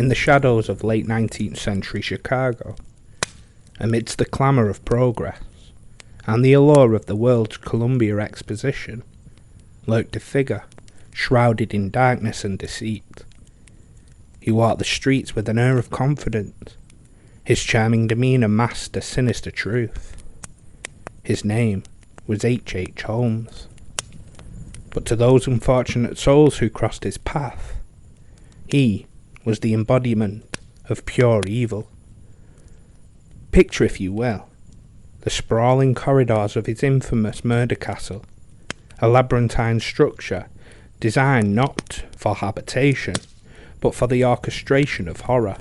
in the shadows of late 19th century Chicago, amidst the clamor of progress and the allure of the world's Columbian Exposition, lurked a figure shrouded in darkness and deceit. He walked the streets with an air of confidence. His charming demeanor masked a sinister truth. His name was H. Holmes. But to those unfortunate souls who crossed his path, he was the embodiment of pure evil. Picture, if you will, the sprawling corridors of his infamous murder castle, a labyrinthine structure designed not for habitation, but for the orchestration of horror.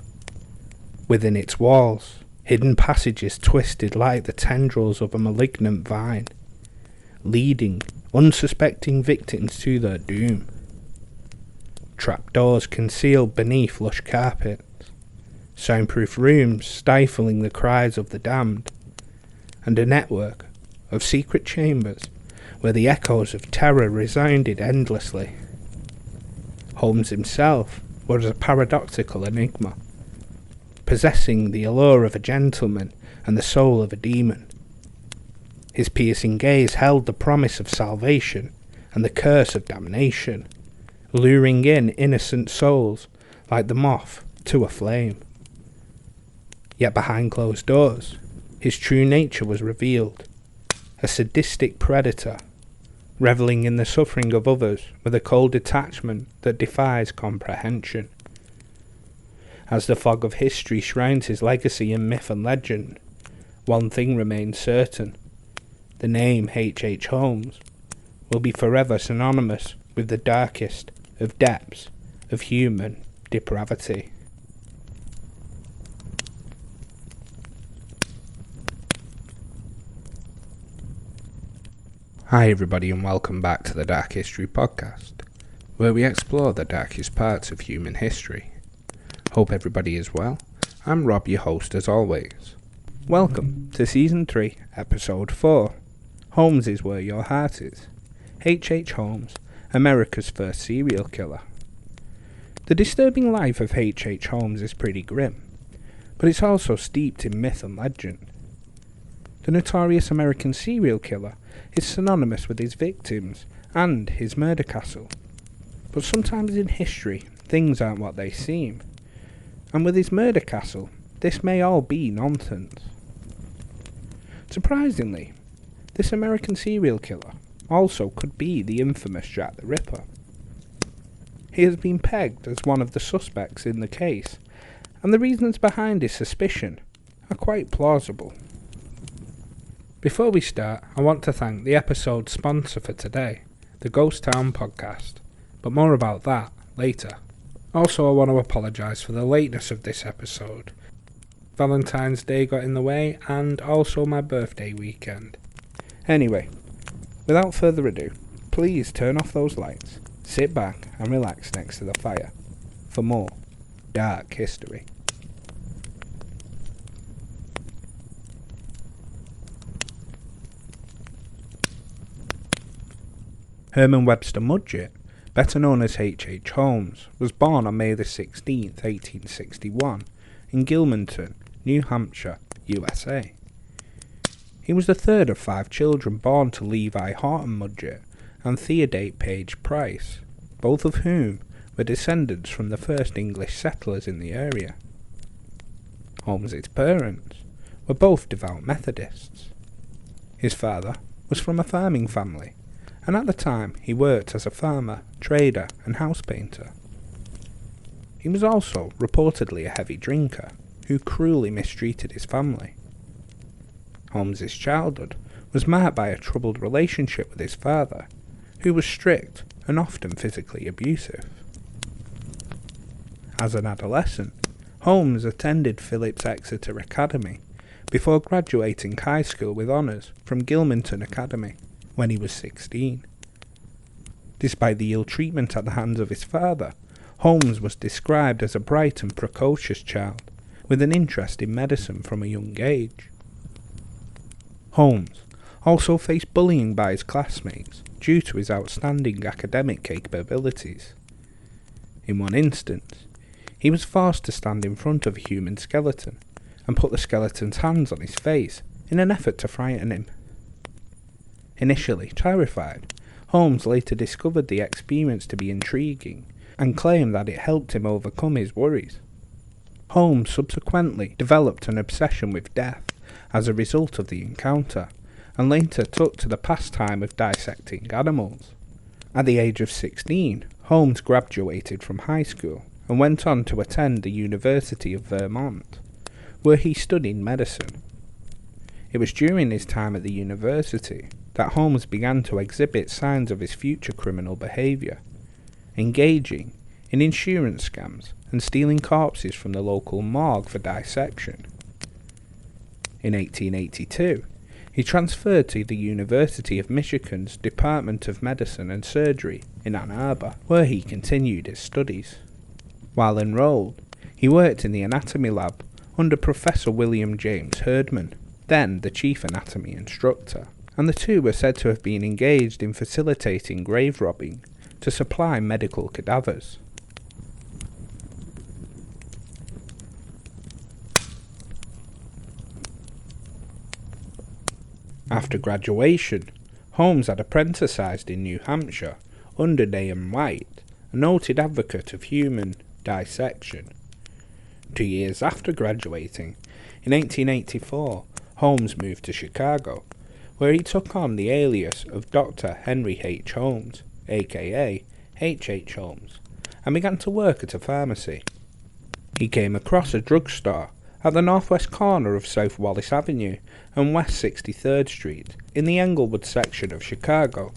Within its walls, hidden passages twisted like the tendrils of a malignant vine, leading unsuspecting victims to their doom. Trapdoors concealed beneath lush carpets, soundproof rooms stifling the cries of the damned, and a network of secret chambers where the echoes of terror resounded endlessly. Holmes himself was a paradoxical enigma, possessing the allure of a gentleman and the soul of a demon. His piercing gaze held the promise of salvation and the curse of damnation, luring in innocent souls like the moth to a flame. Yet behind closed doors, his true nature was revealed, a sadistic predator, reveling in the suffering of others with a cold detachment that defies comprehension. As the fog of history shrouds his legacy in myth and legend, one thing remains certain: the name H. Holmes will be forever synonymous with the darkest of depths of human depravity. Hi everybody, and welcome back to the Dark History Podcast, where we explore the darkest parts of human history. Hope everybody is well. I'm Rob, your host as always. Welcome to Season 3, Episode 4. Holmes is where your heart is. H. Holmes, America's first serial killer. The disturbing life of H. Holmes is pretty grim, but it's also steeped in myth and legend. The notorious American serial killer is synonymous with his victims and his murder castle. But sometimes in history, things aren't what they seem. And with his murder castle, this may all be nonsense. Surprisingly, this American serial killer also could be the infamous Jack the Ripper. He has been pegged as one of the suspects in the case, and the reasons behind his suspicion are quite plausible. Before we start, I want to thank the episode sponsor for today, the Ghost Town podcast, but more about that later. Also, I want to apologise for the lateness of this episode. Valentine's Day got in the way, and also my birthday weekend. Anyway, without further ado, please turn off those lights, sit back and relax next to the fire for more dark history. Herman Webster Mudgett, better known as H. Holmes, was born on May the 16th, 1861, in Gilmanton, New Hampshire, USA. He was the third of 5 children born to Levi Horton Mudgett and Theodate Page Price, both of whom were descendants from the first English settlers in the area. Holmes's parents were both devout Methodists. His father was from a farming family, and at the time he worked as a farmer, trader and house painter. He was also reportedly a heavy drinker who cruelly mistreated his family. Holmes's childhood was marked by a troubled relationship with his father, who was strict and often physically abusive. As an adolescent, Holmes attended Phillips Exeter Academy before graduating high school with honours from Gilmanton Academy when he was 16. Despite the ill treatment at the hands of his father, Holmes was described as a bright and precocious child, with an interest in medicine from a young age. Holmes also faced bullying by his classmates due to his outstanding academic capabilities. In one instance, He was forced to stand in front of a human skeleton and put the skeleton's hands on his face in an effort to frighten him. Initially terrified, Holmes later discovered the experience to be intriguing and claimed that it helped him overcome his worries. Holmes subsequently developed an obsession with death as a result of the encounter, and later took to the pastime of dissecting animals. At the age of 16, Holmes graduated from high school and went on to attend the University of Vermont, where he studied medicine. It was during his time at the university that Holmes began to exhibit signs of his future criminal behaviour, engaging in insurance scams and stealing corpses from the local morgue for dissection. In 1882, he transferred to the University of Michigan's Department of Medicine and Surgery in Ann Arbor, where he continued his studies. While enrolled, he worked in the anatomy lab under Professor William James Herdman, then the chief anatomy instructor, and the two were said to have been engaged in facilitating grave robbing to supply medical cadavers. After graduation, Holmes had apprenticed in New Hampshire under Nahum White, a noted advocate of human dissection. 2 years after graduating, in 1884, Holmes moved to Chicago, where he took on the alias of Dr. Henry H. Holmes, aka H. H. Holmes, and began to work at a pharmacy. He came across a drugstore at the northwest corner of South Wallace Avenue and West 63rd Street in the Englewood section of Chicago.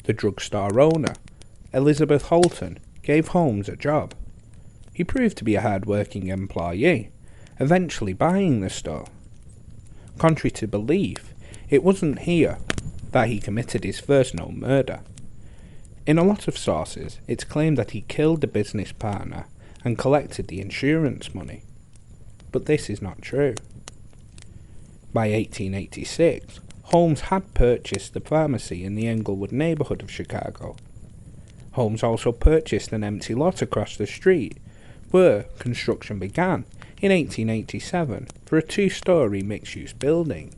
The drugstore owner, Elizabeth Holton, gave Holmes a job. He proved to be a hard-working employee, eventually buying the store. Contrary to belief, it wasn't here that he committed his first known murder. In a lot of sources, it's claimed that he killed the business partner and collected the insurance money. But this is not true. By 1886, Holmes had purchased the pharmacy in the Englewood neighbourhood of Chicago. Holmes also purchased an empty lot across the street, where construction began in 1887 for a 2-storey mixed-use building,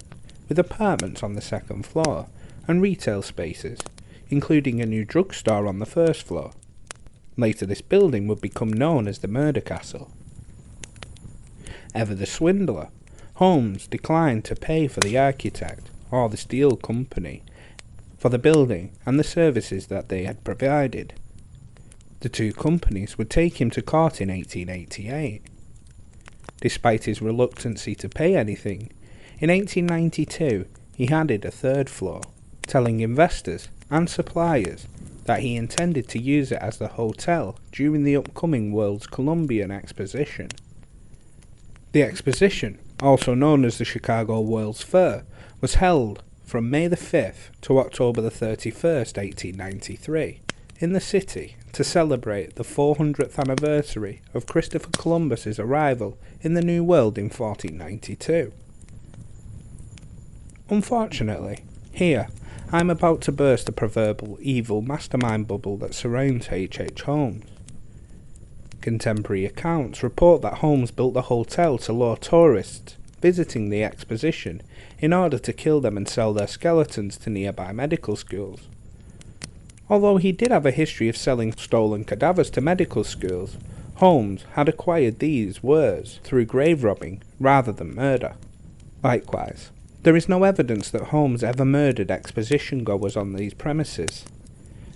with apartments on the second floor and retail spaces, including a new drugstore on the first floor. Later this building would become known as the Murder Castle. Ever the swindler, Holmes declined to pay for the architect or the steel company for the building and the services that they had provided. The two companies would take him to court in 1888. Despite his reluctancy to pay anything, in 1892 he added a third floor, telling investors and suppliers that he intended to use it as the hotel during the upcoming World's Columbian Exposition. The Exposition, also known as the Chicago World's Fair, was held from May the 5th to October the 31st, 1893, in the city to celebrate the 400th anniversary of Christopher Columbus's arrival in the New World in 1492. Unfortunately, here, I'm about to burst the proverbial evil mastermind bubble that surrounds H. H. Holmes. Contemporary accounts report that Holmes built the hotel to lure tourists visiting the Exposition in order to kill them and sell their skeletons to nearby medical schools. Although he did have a history of selling stolen cadavers to medical schools, Holmes had acquired these wares through grave robbing rather than murder. Likewise, there is no evidence that Holmes ever murdered exposition goers on these premises.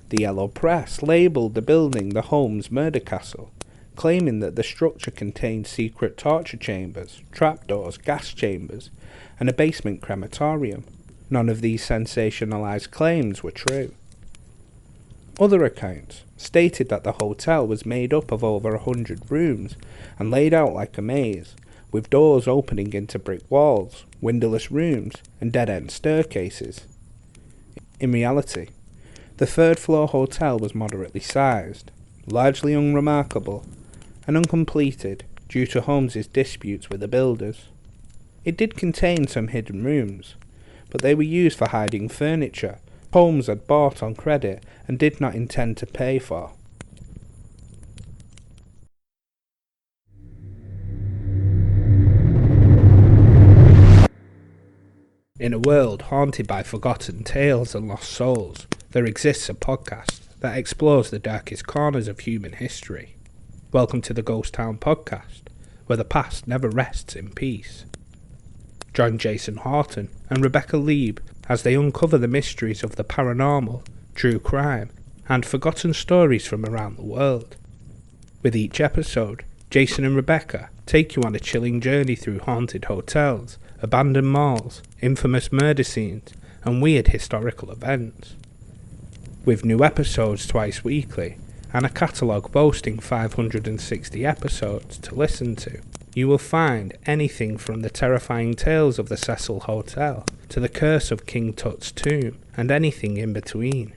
The yellow press labelled the building the Holmes Murder Castle, claiming that the structure contained secret torture chambers, trapdoors, gas chambers, and a basement crematorium. None of these sensationalised claims were true. Other accounts stated that the hotel was made up of over 100 rooms and laid out like a maze, with doors opening into brick walls, windowless rooms, and dead-end staircases. In reality, the third-floor hotel was moderately sized, largely unremarkable, and uncompleted due to Holmes's disputes with the builders. It did contain some hidden rooms, but they were used for hiding furniture Holmes had bought on credit and did not intend to pay for. In a world haunted by forgotten tales and lost souls, there exists a podcast that explores the darkest corners of human history. Welcome to the Ghost Town Podcast, where the past never rests in peace. Join Jason Horton and Rebecca Lieb as they uncover the mysteries of the paranormal, true crime, and forgotten stories from around the world. With each episode, Jason and Rebecca take you on a chilling journey through haunted hotels, abandoned malls, infamous murder scenes, and weird historical events. With new episodes twice weekly, and a catalogue boasting 560 episodes to listen to, you will find anything from the terrifying tales of the Cecil Hotel to the curse of King Tut's tomb, and anything in between.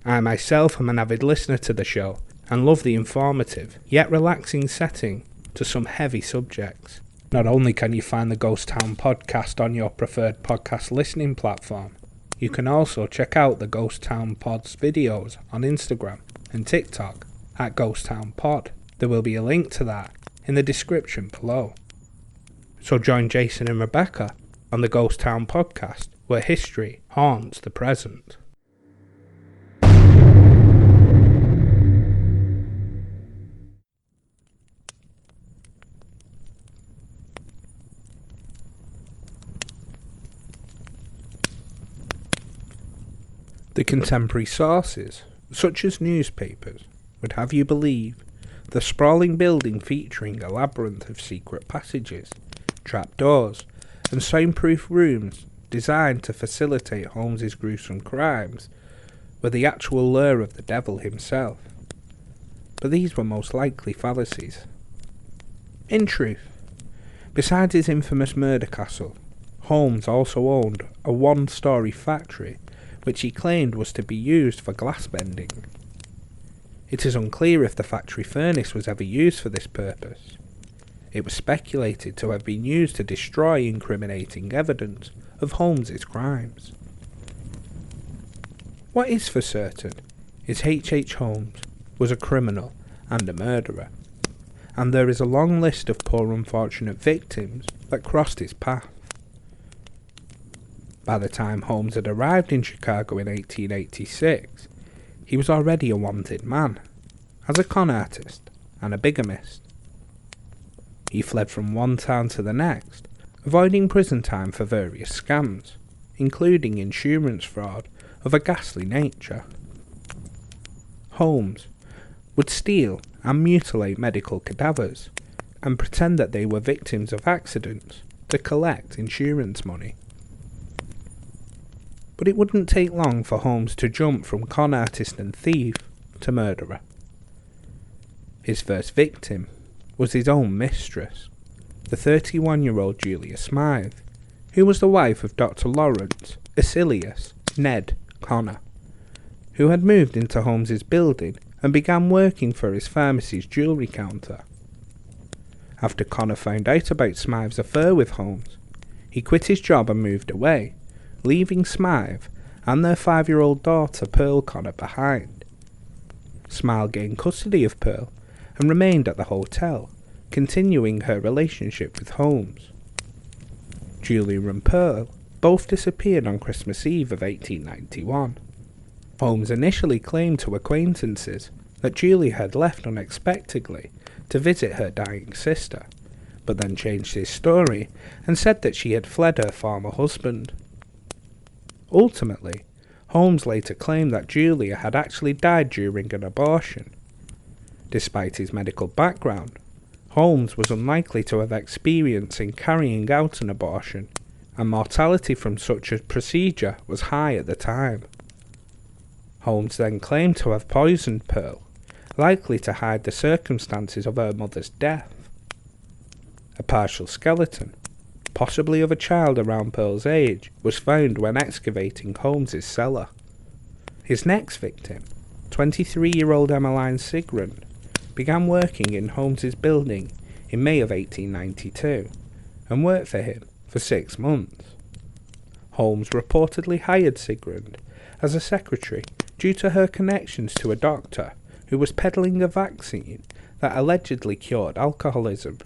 I myself am an avid listener to the show, and love the informative, yet relaxing setting to some heavy subjects. Not only can you find the Ghost Town Podcast on your preferred podcast listening platform, you can also check out the Ghost Town Pod's videos on Instagram and TikTok at Ghost Town Pod. There will be a link to that in the description below. So join Jason and Rebecca on the Ghost Town Podcast, where history haunts the present. The contemporary sources, such as newspapers, would have you believe the sprawling building featuring a labyrinth of secret passages, trapdoors, and soundproof rooms designed to facilitate Holmes's gruesome crimes were the actual lure of the devil himself. But these were most likely fallacies. In truth, besides his infamous murder castle, Holmes also owned a one-storey factory which he claimed was to be used for glass bending. It is unclear if the factory furnace was ever used for this purpose. It was speculated to have been used to destroy incriminating evidence of Holmes's crimes. What is for certain is H. Holmes was a criminal and a murderer, and there is a long list of poor unfortunate victims that crossed his path. By the time Holmes had arrived in Chicago in 1886, he was already a wanted man, as a con artist and a bigamist. He fled from one town to the next, avoiding prison time for various scams, including insurance fraud of a ghastly nature. Holmes would steal and mutilate medical cadavers, and pretend that they were victims of accidents to collect insurance money. But it wouldn't take long for Holmes to jump from con artist and thief to murderer. His first victim was his own mistress, the 31-year-old Julia Smythe, who was the wife of Dr. Lawrence Asilius Ned Connor, who had moved into Holmes's building and began working for his pharmacy's jewellery counter. After Connor found out about Smythe's affair with Holmes, he quit his job and moved away, leaving Smythe and their 5-year-old daughter Pearl Connor behind. Smythe gained custody of Pearl and remained at the hotel, continuing her relationship with Holmes. Julia and Pearl both disappeared on Christmas Eve of 1891. Holmes initially claimed to acquaintances that Julia had left unexpectedly to visit her dying sister, but then changed his story and said that she had fled her former husband. Ultimately, Holmes later claimed that Julia had actually died during an abortion. Despite his medical background, Holmes was unlikely to have experience in carrying out an abortion, and mortality from such a procedure was high at the time. Holmes then claimed to have poisoned Pearl, likely to hide the circumstances of her mother's death. A partial skeleton, possibly of a child around Pearl's age, was found when excavating Holmes's cellar. His next victim, 23-year-old Emmeline Sigrun, began working in Holmes's building in May of 1892 and worked for him for 6 months. Holmes reportedly hired Sigrun as a secretary due to her connections to a doctor who was peddling a vaccine that allegedly cured alcoholism.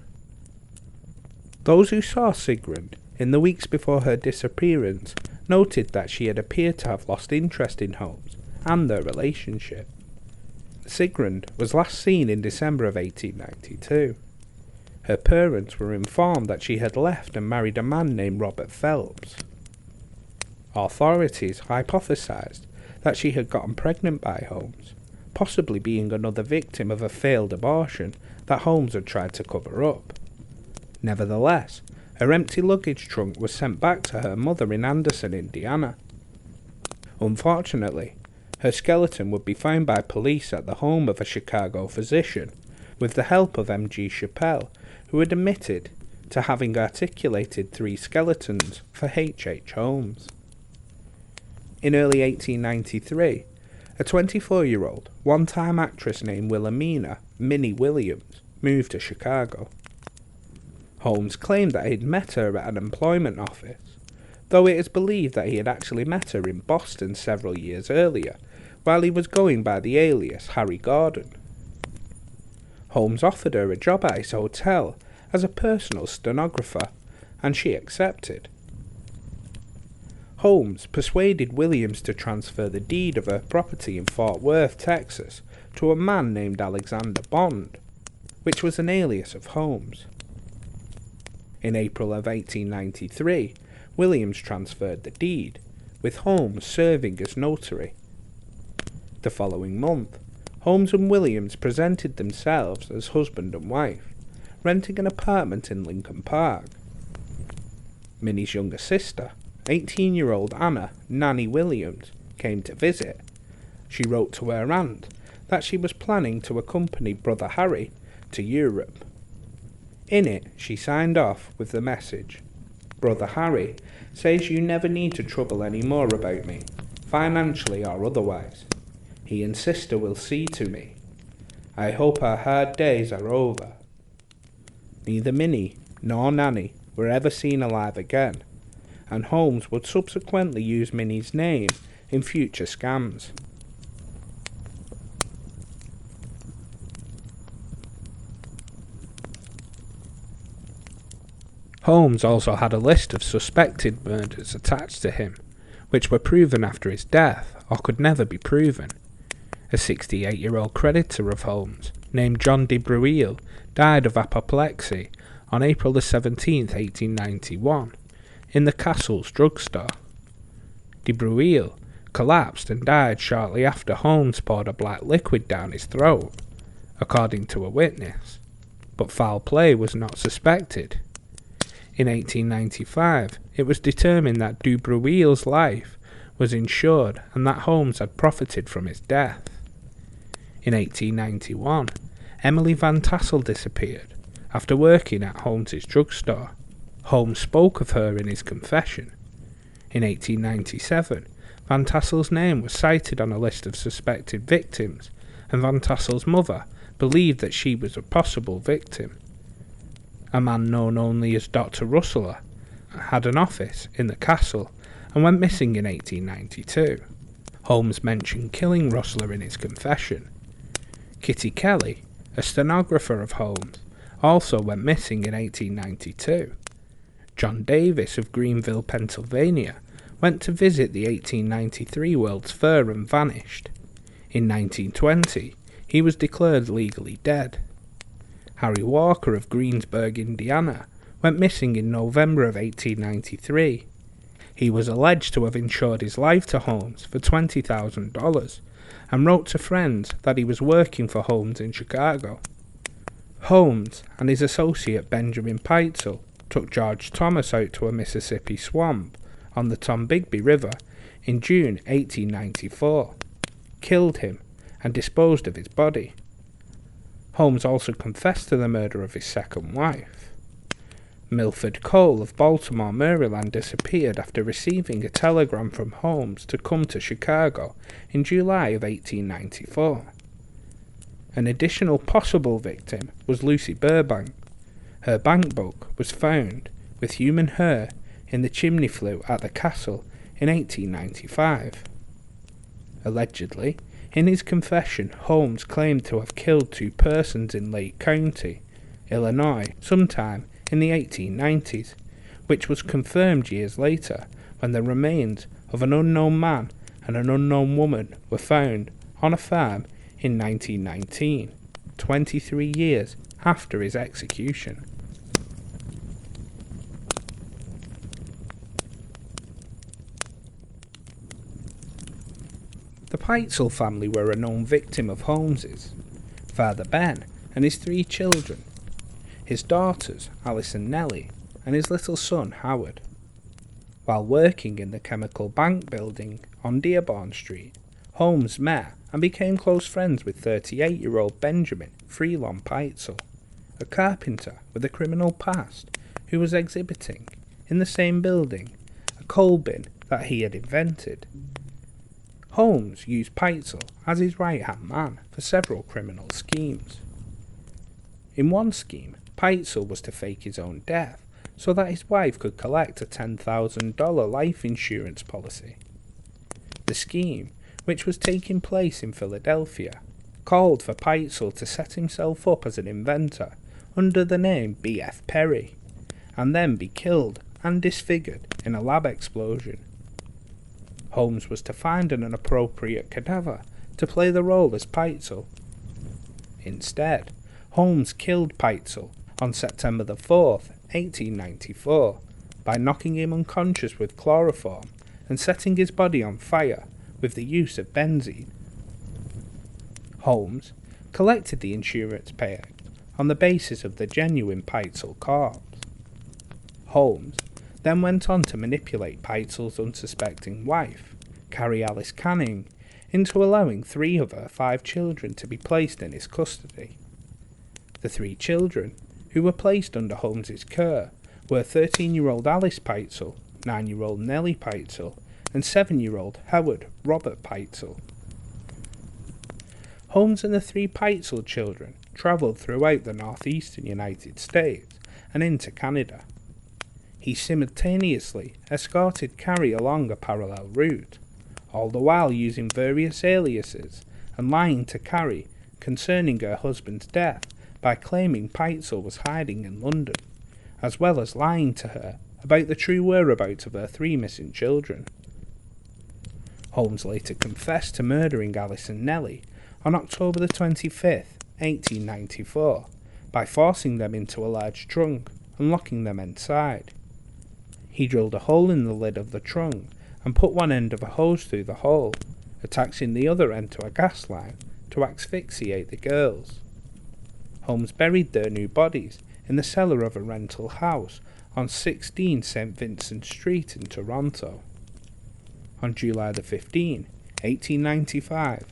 Those who saw Sigrun in the weeks before her disappearance, noted that she had appeared to have lost interest in Holmes and their relationship. Sigrun was last seen in December of 1892. Her parents were informed that she had left and married a man named Robert Phelps. Authorities hypothesized that she had gotten pregnant by Holmes, possibly being another victim of a failed abortion that Holmes had tried to cover up. Nevertheless, her empty luggage trunk was sent back to her mother in Anderson, Indiana. Unfortunately, her skeleton would be found by police at the home of a Chicago physician, with the help of M.G. Chappelle, who had admitted to having articulated 3 skeletons for H.H. Holmes. In early 1893, a 24-year-old, one-time actress named Wilhelmina Minnie Williams moved to Chicago. Holmes claimed that he had met her at an employment office, though it is believed that he had actually met her in Boston several years earlier, while he was going by the alias Harry Gordon. Holmes offered her a job at his hotel as a personal stenographer, and she accepted. Holmes persuaded Williams to transfer the deed of her property in Fort Worth, Texas, to a man named Alexander Bond, which was an alias of Holmes. In April of 1893, Williams transferred the deed, with Holmes serving as notary. The following month, Holmes and Williams presented themselves as husband and wife, renting an apartment in Lincoln Park. Minnie's younger sister, 18-year-old Anna Nanny Williams, came to visit. She wrote to her aunt that she was planning to accompany Brother Harry to Europe. In it, she signed off with the message, "Brother Harry says you never need to trouble any more about me, financially or otherwise. He and sister will see to me. I hope our hard days are over." Neither Minnie nor Nanny were ever seen alive again, and Holmes would subsequently use Minnie's name in future scams. Holmes also had a list of suspected murders attached to him, which were proven after his death or could never be proven. A 68-year-old creditor of Holmes, named John de Bruille, died of apoplexy on April 17, 1891, in the Castle's drugstore. De Bruille collapsed and died shortly after Holmes poured a black liquid down his throat, according to a witness, but foul play was not suspected. In 1895, it was determined that de Bruille's life was insured and that Holmes had profited from his death. In 1891, Emily Van Tassel disappeared after working at Holmes's drugstore. Holmes spoke of her in his confession. In 1897, Van Tassel's name was cited on a list of suspected victims, and Van Tassel's mother believed that she was a possible victim. A man known only as Dr. Russell had an office in the castle and went missing in 1892. Holmes mentioned killing Russell in his confession. Kitty Kelly, a stenographer of Holmes, also went missing in 1892. John Davis of Greenville, Pennsylvania, went to visit the 1893 World's Fair and vanished. In 1920, he was declared legally dead. Harry Walker of Greensburg, Indiana, went missing in November of 1893. He was alleged to have insured his life to Holmes for $20,000 and wrote to friends that he was working for Holmes in Chicago. Holmes and his associate Benjamin Peitzel took George Thomas out to a Mississippi swamp on the Tombigbee River in June 1894, killed him, and disposed of his body. Holmes also confessed to the murder of his second wife. Milford Cole of Baltimore, Maryland disappeared after receiving a telegram from Holmes to come to Chicago in July of 1894. An additional possible victim was Lucy Burbank. Her bank book was found with human hair in the chimney flue at the castle in 1895. Allegedly, in his confession, Holmes claimed to have killed 2 persons in Lake County, Illinois, sometime in the 1890s, which was confirmed years later when the remains of an unknown man and an unknown woman were found on a farm in 1919, 23 years after his execution. The Peitzel family were a known victim of Holmes's. Father Ben and his 3 children, his daughters Alice and Nellie, and his little son Howard. While working in the chemical bank building on Dearborn Street, Holmes met and became close friends with 38-year-old Benjamin Freelon Peitzel, a carpenter with a criminal past who was exhibiting in the same building a coal bin that he had invented. Holmes used Peitzel as his right-hand man for several criminal schemes. In one scheme, Peitzel was to fake his own death so that his wife could collect a $10,000 life insurance policy. The scheme, which was taking place in Philadelphia, called for Peitzel to set himself up as an inventor under the name B.F. Perry, and then be killed and disfigured in a lab explosion. Holmes was to find an appropriate cadaver to play the role as Peitzel. Instead, Holmes killed Peitzel on September the 4th, 1894, by knocking him unconscious with chloroform and setting his body on fire with the use of benzene. Holmes collected the insurance payout on the basis of the genuine Peitzel corpse. Holmes then went on to manipulate Peitzel's unsuspecting wife, Carrie Alice Canning, into allowing 3 of her 5 children to be placed in his custody. The 3 children, who were placed under Holmes's care, were 13-year-old Alice Peitzel, 9-year-old Nellie Peitzel, and 7-year-old Howard Robert Peitzel. Holmes and the 3 Peitzel children travelled throughout the northeastern United States and into Canada. He simultaneously escorted Carrie along a parallel route, all the while using various aliases and lying to Carrie concerning her husband's death by claiming Peitzel was hiding in London, as well as lying to her about the true whereabouts of her 3 missing children. Holmes later confessed to murdering Alice and Nellie on October the 25th, 1894, by forcing them into a large trunk and locking them inside. He drilled a hole in the lid of the trunk and put one end of a hose through the hole, attaching the other end to a gas line to asphyxiate the girls. Holmes buried their new bodies in the cellar of a rental house on 16 St. Vincent Street in Toronto. On July the 15th, 1895,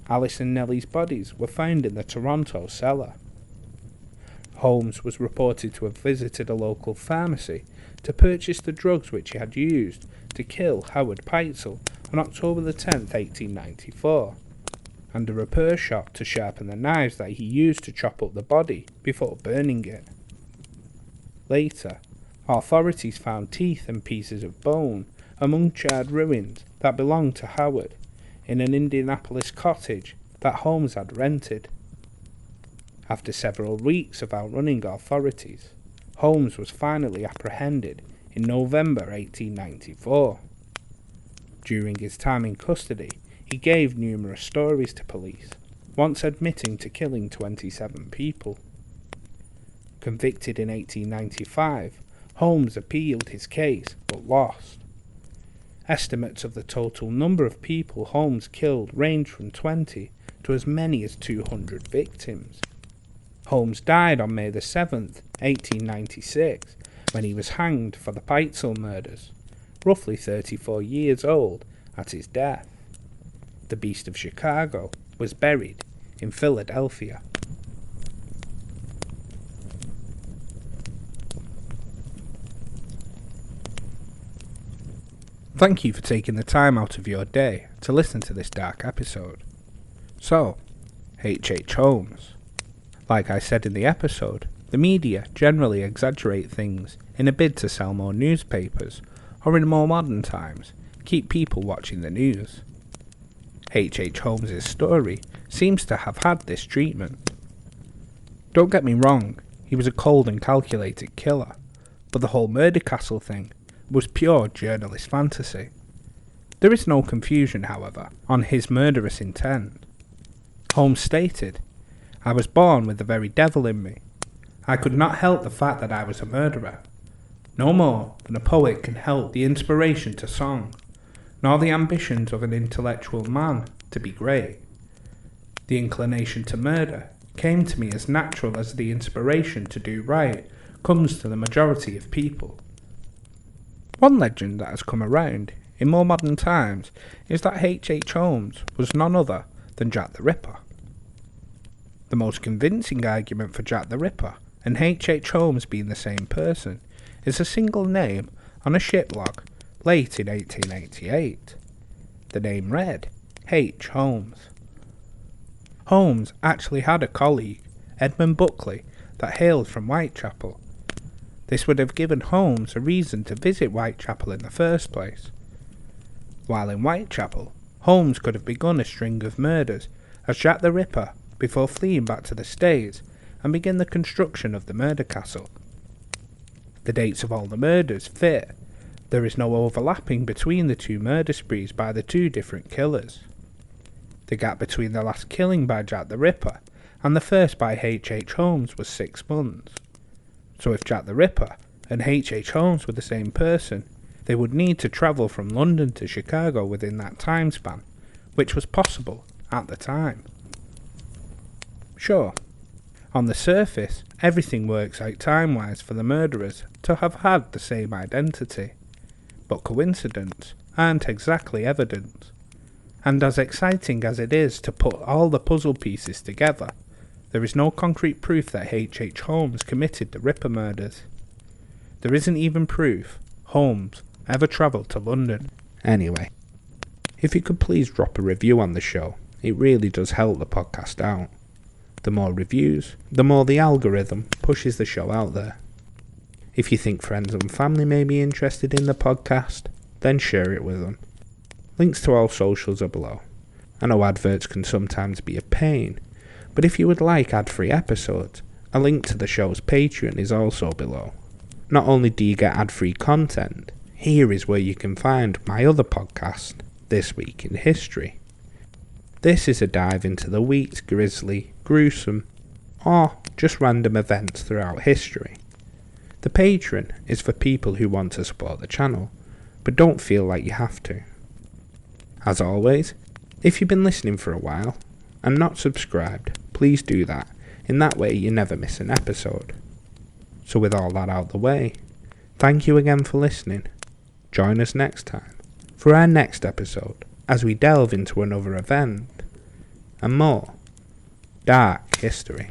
Alice and Nellie's bodies were found in the Toronto cellar. Holmes was reported to have visited a local pharmacy to purchase the drugs which he had used to kill Howard Peitzel on October the 10th, 1894, and a repair shop to sharpen the knives that he used to chop up the body before burning it. Later, authorities found teeth and pieces of bone among charred ruins that belonged to Howard in an Indianapolis cottage that Holmes had rented. After several weeks of outrunning authorities, Holmes was finally apprehended in November 1894. During his time in custody, he gave numerous stories to police, once admitting to killing 27 people. Convicted in 1895, Holmes appealed his case but lost. Estimates of the total number of people Holmes killed range from 20 to as many as 200 victims. Holmes died on May the 7th, 1896, when he was hanged for the Peitzel murders, roughly 34 years old at his death. The Beast of Chicago was buried in Philadelphia. Thank you for taking the time out of your day to listen to this dark episode. So, H.H. Holmes. Like I said in the episode, the media generally exaggerate things in a bid to sell more newspapers, or in more modern times, keep people watching the news. H.H. Holmes' story seems to have had this treatment. Don't get me wrong, he was a cold and calculated killer, but the whole murder castle thing was pure journalist fantasy. There is no confusion, however, on his murderous intent. Holmes stated, "I was born with the very devil in me. I could not help the fact that I was a murderer. No more than a poet can help the inspiration to song, nor the ambitions of an intellectual man to be great. The inclination to murder came to me as natural as the inspiration to do right comes to the majority of people." One legend that has come around in more modern times is that H. Holmes was none other than Jack the Ripper. The most convincing argument for Jack the Ripper and H. Holmes being the same person is a single name on a ship log late in 1888. The name read H. Holmes. Holmes actually had a colleague, Edmund Buckley, that hailed from Whitechapel. This would have given Holmes a reason to visit Whitechapel in the first place. While in Whitechapel, Holmes could have begun a string of murders as Jack the Ripper before fleeing back to the States and begin the construction of the murder castle. The dates of all the murders fit. There is no overlapping between the two murder sprees by the two different killers. The gap between the last killing by Jack the Ripper and the first by H. Holmes was 6 months. So if Jack the Ripper and H. Holmes were the same person, they would need to travel from London to Chicago within that time span, which was possible at the time. Sure, on the surface, everything works out time-wise for the murderers to have had the same identity, but coincidence aren't exactly evident. And as exciting as it is to put all the puzzle pieces together, there is no concrete proof that H. Holmes committed the Ripper murders. There isn't even proof Holmes ever travelled to London. Anyway, if you could please drop a review on the show, it really does help the podcast out. The more reviews, the more the algorithm pushes the show out there. If you think friends and family may be interested in the podcast, then share it with them. Links to all socials are below. I know adverts can sometimes be a pain, but if you would like ad-free episodes, a link to the show's Patreon is also below. Not only do you get ad-free content, here is where you can find my other podcast, This Week in History. This is a dive into the week's grisly, gruesome, or just random events throughout history. The Patreon is for people who want to support the channel, but don't feel like you have to. As always, if you've been listening for a while and not subscribed, please do that. In that way you never miss an episode. So with all that out the way, thank you again for listening. Join us next time for our next episode as we delve into another event and more dark history.